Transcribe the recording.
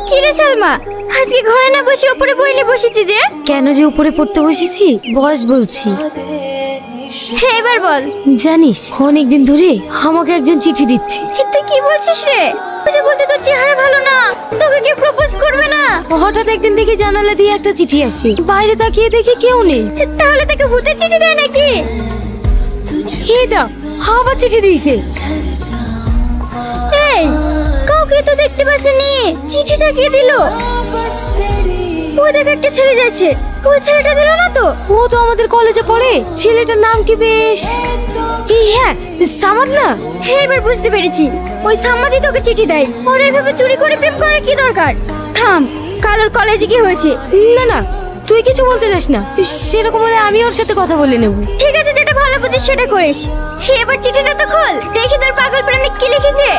কি রে সালমা, আজকে ঘরে না বসে উপরে বই নিয়ে বসেছি যে? কেন যে উপরে পড়তে বসেছি বস বলছি। হ্যাঁ এবার বল। জানিস অনেকদিন ধরে আমাকে একজন চিঠি দিচ্ছে। তুই কি বলছিস রে? বুঝে বলতে তোর চেহারা ভালো না, তোকে কেউ প্রপোজ করবে না। হঠাৎ একদিন দেখি জানালা দিয়ে একটা চিঠি আসে, বাইরে তাকিয়ে দেখি কেউ নেই। তাহলে তাকে ভূতের চিঠি দেয় নাকি? এই দাও আবার চিঠি দিয়েছে। এই কাউকে তো দেখতে পাসনি, চিঠিটা কে দিল? ওই দেখ একটা ছেলে যাচ্ছে, ওই ছেলেটা দিল না তো? ও তো আমাদের কলেজে পড়ে। ছেলেটার নাম কি বেশ, হ্যাঁ সামাদ না? হ্যাঁ এবার বুঝতে পেরেছি, ওই সাম্মাদি তোকে চিঠি দেয়। ওর এইভাবে চুরি করে প্রেম করার কি দরকার? থাম, কাল ওর কলেজে কি হয়েছে? না না তুই কিছু বলতে যাস না, সেরকম হলে আমি ওর সাথে কথা বলে নেব। ঠিক আছে, যেটা ভালো বুঝিস সেটা করিস। এবার চিঠিটা তো খোল, দেখি তোর পাগল প্রেমিক কি লিখেছে।